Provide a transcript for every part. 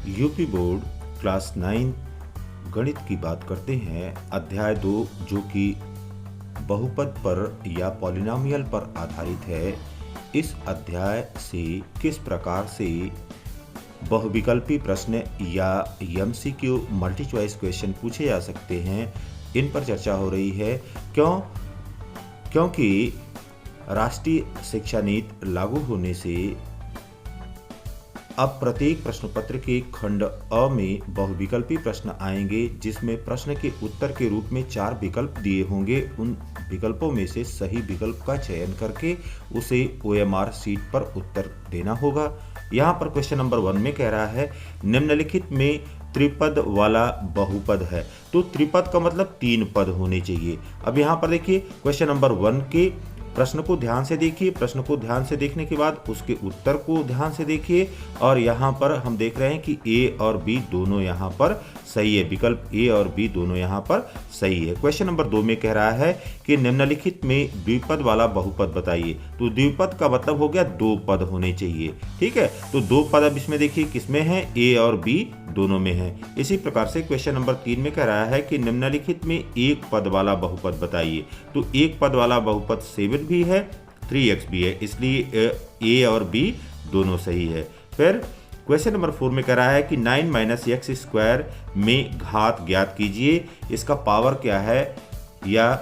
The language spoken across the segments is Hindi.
यूपी बोर्ड क्लास 9 गणित की बात करते हैं। अध्याय 2 जो कि बहुपद पर या पॉलिनोमियल पर आधारित है। इस अध्याय से किस प्रकार से बहुविकल्पी प्रश्न या एमसीक्यू मल्टी चॉइस क्वेश्चन पूछे जा सकते हैं, इन पर चर्चा हो रही है। क्योंकि राष्ट्रीय शिक्षा नीति लागू होने से अब प्रत्येक प्रश्न पत्र के खंड अ में बहुविकल्पी प्रश्न आएंगे, जिसमें प्रश्न के उत्तर के रूप में 4 विकल्प दिए होंगे। उन विकल्पों में से सही विकल्प का चयन करके उसे ओएमआर शीट पर उत्तर देना होगा। यहाँ पर क्वेश्चन नंबर 1 में कह रहा है निम्नलिखित में त्रिपद वाला बहुपद है। तो त्रिपद का मतलब 3 पद होने चाहिए। अब यहाँ पर देखिए क्वेश्चन नंबर 1 के प्रश्न को ध्यान से देखिए। प्रश्न को ध्यान से देखने के बाद उसके उत्तर को ध्यान से देखिए, और यहाँ पर हम देख रहे हैं कि ए और बी दोनों यहाँ पर सही है। विकल्प ए और बी दोनों यहाँ पर सही है। क्वेश्चन नंबर 2 में कह रहा है कि निम्नलिखित में द्विपद वाला बहुपद बताइए। तो द्विपद का मतलब हो गया 2 पद होने चाहिए। ठीक है, तो 2 पद अब इसमें देखिए किसमें है, ए और बी दोनों में है। इसी प्रकार से क्वेश्चन नंबर 3 में कह रहा है कि निम्नलिखित में एक पद वाला बहुपद बताइए। तो एक पद वाला बहुपद 7 भी है, 3x भी है, इसलिए ए और बी दोनों सही है। फिर क्वेश्चन नंबर 4 में कह रहा है कि 9 - x स्क्वायर में घात ज्ञात कीजिए। इसका पावर क्या है या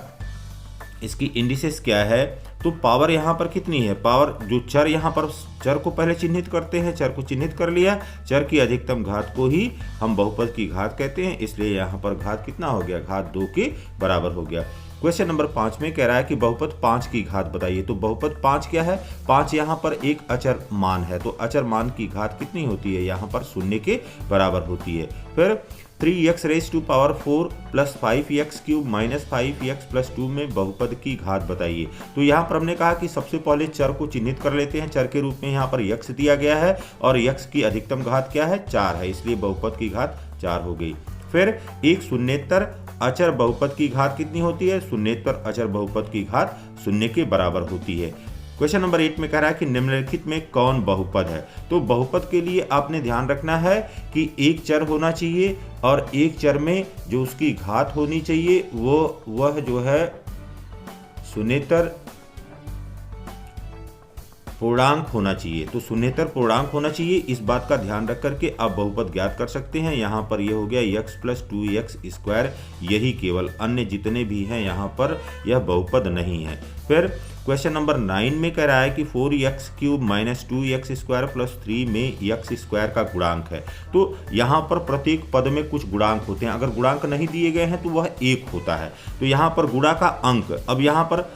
इसकी इंडिसेस क्या है। तो पावर यहाँ पर कितनी है, पावर जो चर, यहाँ पर चर को पहले चिन्हित करते हैं। चर को चिन्हित कर लिया, चर की अधिकतम घात को ही हम बहुपद की घात कहते हैं, इसलिए यहाँ पर घात कितना हो गया, घात 2 के बराबर हो गया। क्वेश्चन नंबर 5 में कह रहा है कि बहुपद 5 की घात बताइए। तो बहुपद 5 क्या है, 5 यहाँ पर एक अचर मान है, तो अचर मान की घात कितनी होती है, यहाँ पर 0 के बराबर होती है। फिर 3x⁴ plus 5x³ minus 5x plus 2 में बहुपद की घात बताइए। तो यहाँ पर हमने कहा कि सबसे पहले चर को चिन्हित कर लेते हैं। चर के रूप में यहाँ पर x दिया गया है और x की अधिकतम घात क्या है, 4 है, इसलिए बहुपद की घात 4 हो गई। फिर एक शून्येतर अचर बहुपद की घात कितनी होती है, शून्येतर अचर बहुपद की घात 0 के बराबर होती है। क्वेश्चन नंबर 8 में कह रहा है कि निम्नलिखित में कौन बहुपद है। तो बहुपद के लिए आपने ध्यान रखना है कि एक चर होना चाहिए और एक चर में जो उसकी घात होनी चाहिए वह जो है शून्येतर पूर्णांक होना चाहिए। तो शून्येतर पूर्णांक होना चाहिए, इस बात का ध्यान रख करके आप बहुपद ज्ञात कर सकते हैं। यहाँ पर ये हो गया x + 2x स्क्वायर, यही केवल, अन्य जितने भी हैं यहाँ पर यह बहुपद नहीं है। फिर क्वेश्चन नंबर 9 में कह रहा है कि 4x³ minus 2x square plus 3 में x स्क्वायर का गुणांक है। तो यहाँ पर प्रत्येक पद में कुछ गुणांक होते हैं, अगर गुणांक नहीं दिए गए हैं तो वह 1 होता है। तो यहाँ पर गुणा का अंक, अब यहाँ पर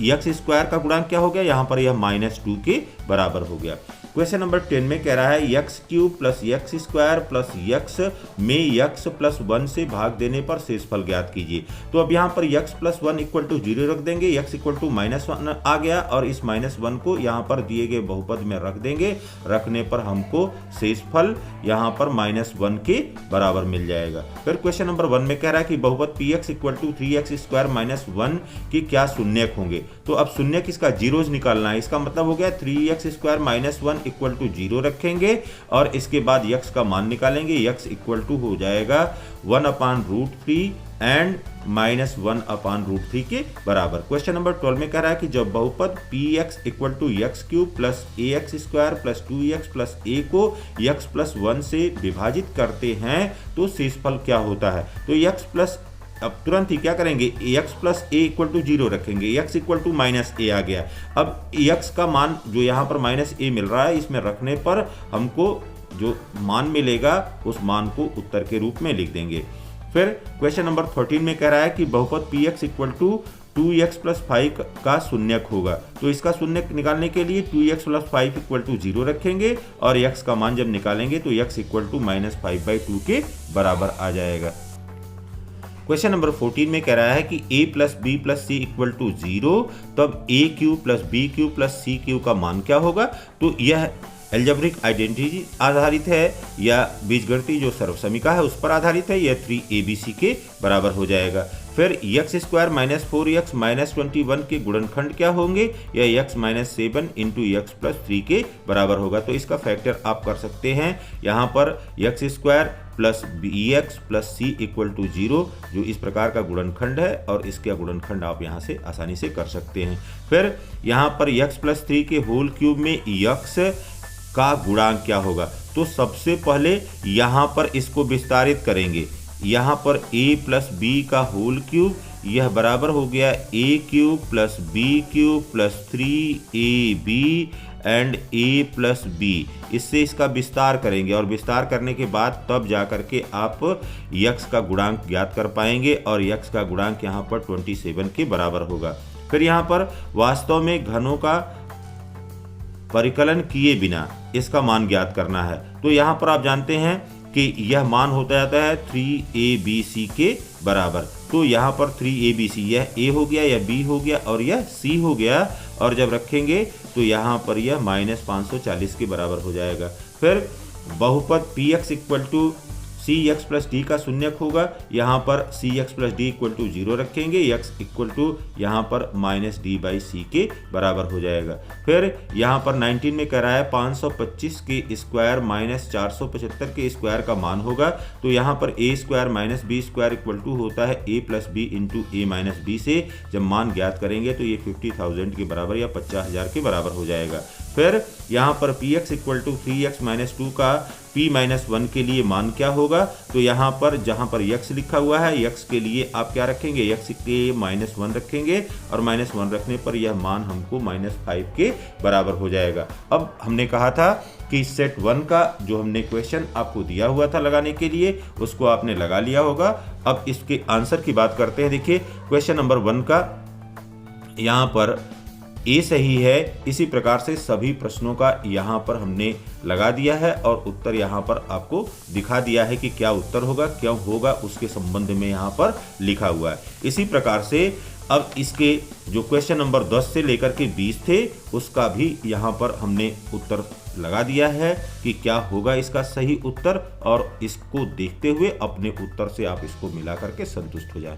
x स्क्वायर का गुणांक क्या हो गया, यहाँ पर यह -2 के बराबर हो गया। क्वेश्चन नंबर 10 में कह रहा है x³ plus x square plus x में x + 1 से भाग देने पर शेषफल ज्ञात कीजिए। तो अब यहाँ पर x + 1 = 0 रख देंगे, x = -1 आ गया और इस -1 को यहाँ पर दिए गए बहुपद में रख देंगे। रखने पर हमको शेषफल यहाँ पर -1 के बराबर मिल जाएगा। फिर क्वेश्चन नंबर 1 में कह रहा है कि बहुपद px = 3x² - 1 के क्या शून्यक होंगे। तो अब शून्यक इसका जीरोज निकालना है, इसका मतलब हो गया 3x² - 1 = 0 रखेंगे और इसके बाद x का मान निकालेंगे। x = हो जाएगा 1/√3 एंड -1/√3 के बराबर। क्वेश्चन नंबर 12 में कह रहा है कि जब बहुपद px = x³ plus ax² plus 2x plus a को x + 1 से विभाजित करते हैं तो शेषफल क्या होता है। तो x प्लस, अब तुरंत ही क्या करेंगे, x + a = 0 रखेंगे, x = -a आ गया। अब x का मान जो यहाँ पर -a मिल रहा है, इसमें रखने पर हमको जो मान मिलेगा उस मान को उत्तर के रूप में लिख देंगे। फिर क्वेश्चन नंबर 13 में कह रहा है कि बहुपद px = 2x + 5 का शून्यक होगा। तो इसका शून्यक निकालने के लिए 2x + 5 = 0 रखेंगे और x का मान जब निकालेंगे तो x = -5/2 के बराबर आ जाएगा। क्वेश्चन नंबर 14 में कह रहा है कि a + b + c = 0, तब a³ + b³ + c³ का मान क्या होगा। तो यह एल्जेब्रिक आइडेंटिटी आधारित है या बीजगणितीय जो सर्वसमीका है उस पर आधारित है। यह 3abc के बराबर हो जाएगा। फिर x square minus 4x minus 21 के गुणनखंड क्या होंगे, यह x minus 7 into x plus 3 के बराबर होगा। तो इसका फैक्टर आप कर सकते हैं, यहाँ पर x square plus b x plus c equal to 0, जो इस प्रकार का गुणनखंड है, और इसका गुणनखंड आप यहाँ से आसानी से कर सकते हैं। फिर यहाँ पर x प्लस 3 के होल क्यूब में x का गुणांक क्या होगा, तो सबसे पहले यहाँ पर इसको विस्तारित करेंगे। यहाँ पर a प्लस बी का होल क्यूब, यह बराबर हो गया a cube plus b cube plus 3ab and a plus b. इससे इसका विस्तार करेंगे, और विस्तार करने के बाद तब जा करके आप x का गुणांक ज्ञात कर पाएंगे, और x का गुणांक यहाँ पर 27 के बराबर होगा। फिर यहाँ पर वास्तव में घनों का परिकलन किए बिना इसका मान ज्ञात करना है। तो यहाँ पर आप जानते हैं कि यह मान होता जाता है 3abc के बराबर। तो यहाँ पर 3abc, यह a हो गया, यह b हो गया और यह c हो गया, और जब रखेंगे तो यहाँ पर यह माइनस 540 के बराबर हो जाएगा। फिर बहुपद px equal to C X plus D का शून्यक होगा, यहाँ पर C X plus D equal to 0 रखेंगे, x इक्वल टू यहाँ पर माइनस डी बाई सी के बराबर हो जाएगा। फिर यहाँ पर 19 में कह रहा है 525 के स्क्वायर माइनस 475 के स्क्वायर का मान होगा। तो यहाँ पर A square minus B square equal to होता है A plus B into A minus B से जब मान ज्ञात करेंगे तो ये 50,000 के बराबर या 50,000 के बराबर हो जाएगा। फिर यहाँ पर p x equal to 3x minus 2 का p माइनस 1 के लिए मान क्या होगा, तो यहाँ पर जहाँ पर x लिखा हुआ है x के लिए आप क्या रखेंगे, x के माइनस 1 रखेंगे, और माइनस 1 रखने पर यह मान हमको -5 के बराबर हो जाएगा। अब हमने कहा था कि सेट 1 का जो हमने क्वेश्चन आपको दिया हुआ था लगाने के लिए, उसको आपने लगा लिया होगा। अब इसके आंसर की बात करते हैं। देखिए क्वेश्चन नंबर 1 का यहाँ पर ए सही है। इसी प्रकार से सभी प्रश्नों का यहाँ पर हमने लगा दिया है, और उत्तर यहाँ पर आपको दिखा दिया है कि क्या उत्तर होगा, क्यों होगा, उसके संबंध में यहाँ पर लिखा हुआ है। इसी प्रकार से अब इसके जो क्वेश्चन नंबर 10 से लेकर के 20 थे, उसका भी यहाँ पर हमने उत्तर लगा दिया है कि क्या होगा इसका सही उत्तर, और इसको देखते हुए अपने उत्तर से आप इसको मिला करके संतुष्ट हो जाए।